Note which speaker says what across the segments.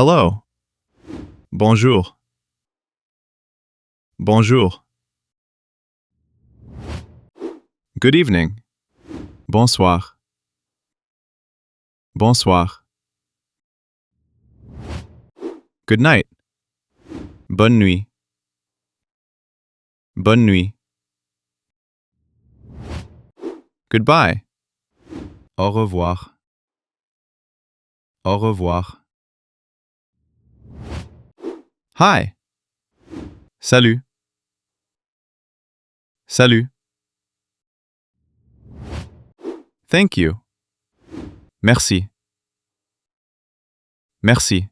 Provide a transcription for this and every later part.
Speaker 1: Hello. Bonjour. Bonjour. Good evening. Bonsoir. Bonsoir. Good night. Bonne nuit. Bonne nuit. Goodbye. Au revoir. Au revoir. Hi. Salut. Salut. Thank you. Merci. Merci.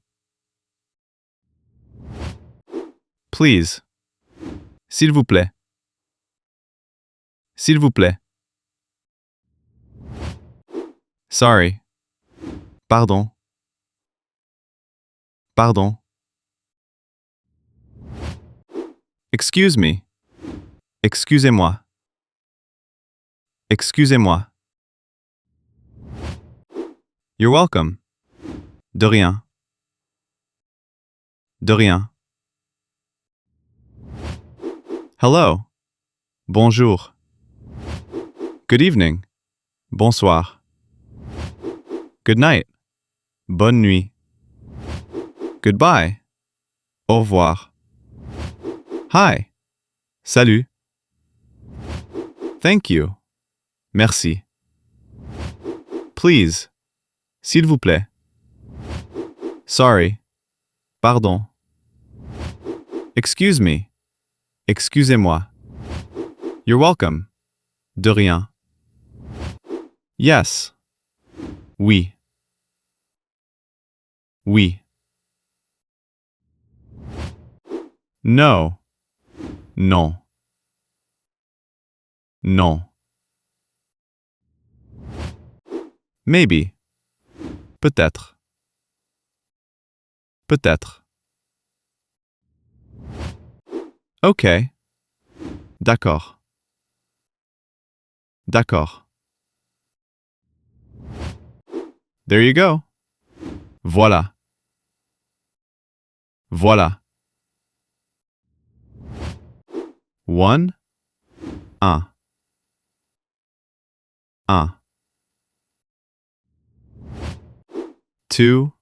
Speaker 1: Please. S'il vous plaît. S'il vous plaît. Sorry. Pardon. Pardon. Excuse me. Excusez-moi. Excusez-moi. You're welcome. De rien. De rien. Hello. Bonjour. Good evening. Bonsoir. Good night. Bonne nuit. Goodbye. Au revoir. Hi. Salut. Thank you. Merci. Please. S'il vous plaît. Sorry. Pardon. Excuse me. Excusez-moi. You're welcome. De rien. Yes. Oui. Oui. No. Non. Non. Maybe. Peut-être. Peut-être. OK. D'accord. D'accord. There you go. Voilà. Voilà. One. Un. Un. Two.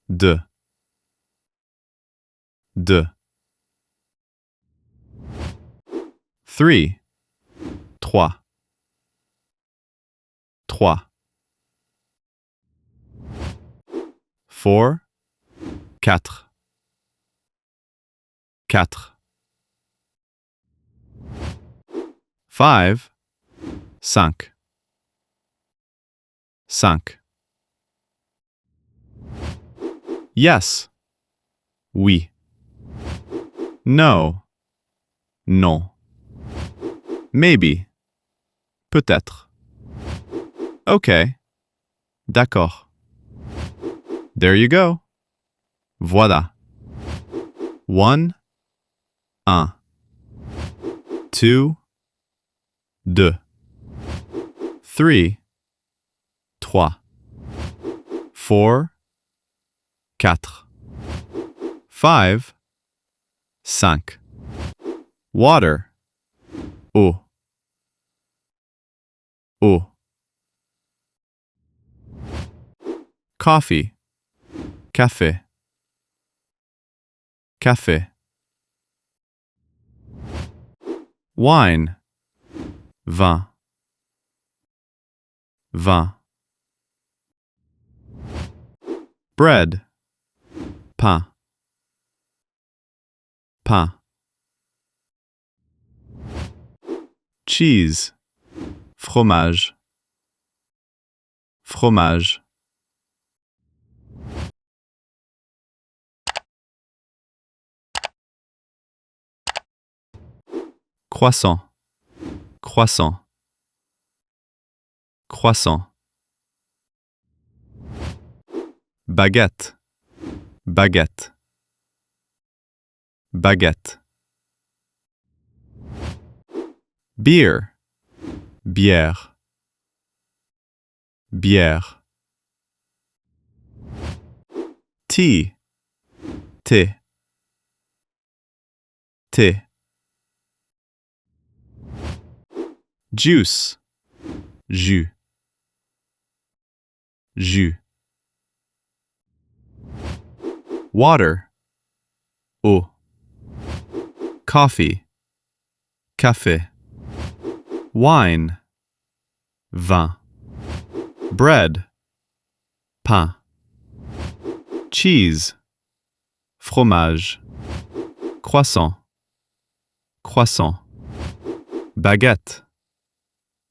Speaker 1: Deux. Deux. Three. Trois. Trois. Four. Quatre. Quatre. Five. Cinq. Cinq. Yes. Oui. No. Non. Maybe. Peut-être. OK. D'accord. There you go. Voilà. One. Un. Two. Deux. Three. Trois. Four. Quatre. Five. Cinq. Water. Eau. Eau. Coffee. Café. Café. Wine. Vin. Vin. Bread. Pain. Pain. Cheese. Fromage. Fromage. Croissant. Croissant. Croissant. Baguette. Baguette. Baguette. Beer. Bière. Bière. tea, thé, thé. Juice, jus, jus. Water, eau. Coffee, café. Wine, vin. Bread, pain. Cheese, fromage. Croissant, croissant. Baguette,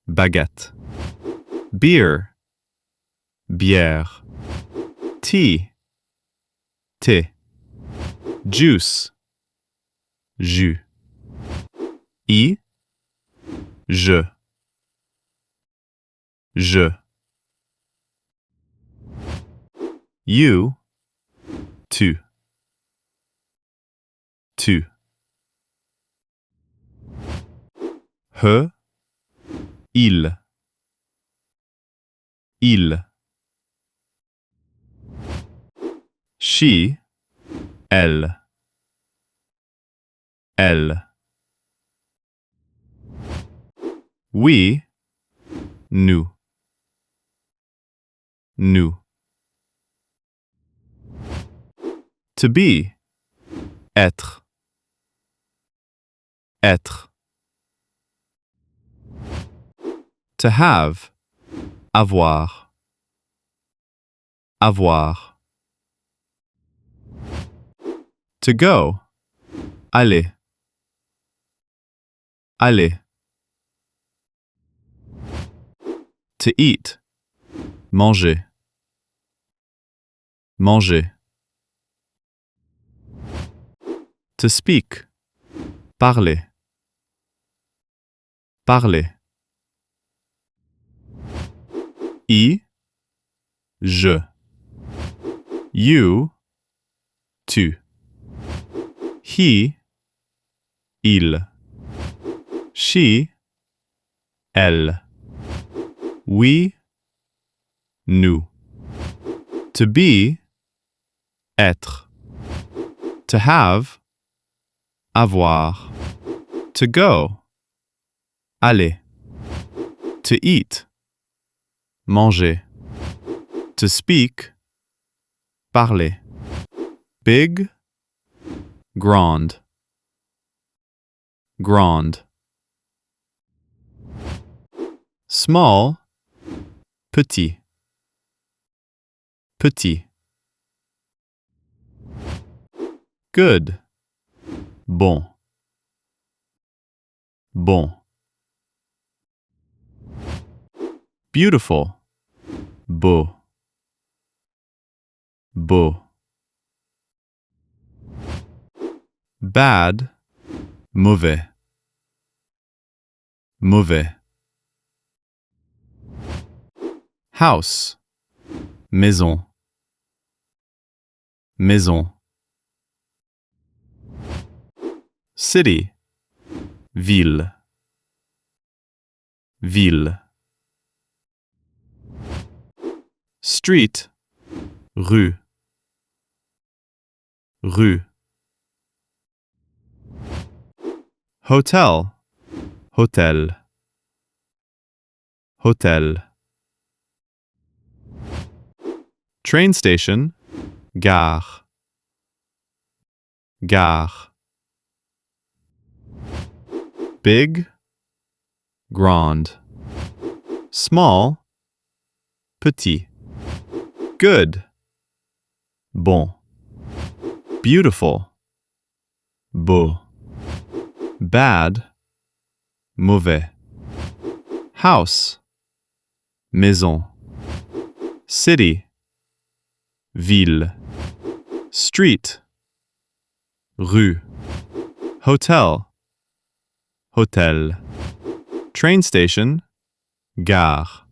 Speaker 1: baguette. Beer, bière. Tea, thé. Juice, jus. Je, je. You, tu, tu. He, il, il. She, elle, elle. We, nous, nous. To be, être, être. To have, avoir, avoir. To go, aller, aller. To eat, manger, manger. To speak, parler, parler. Je. You, tu. He, il. She, elle. We, nous. To be, être. To have, avoir. To go, aller. To eat, manger. To speak, parler. Big, grand, grand. Small, petit, petit. Good, bon, bon. Beautiful, beau, beau. Bad, mauvais, mauvais. House, maison, maison. City, ville, ville. Street, rue, rue. Hotel, hôtel, hôtel. Train station, gare, gare. Big, grand. Small, petit. Good, bon. Beautiful, beau. Bad, mauvais. House, maison. City, ville. Street, rue. Hotel, hôtel. Train station, gare.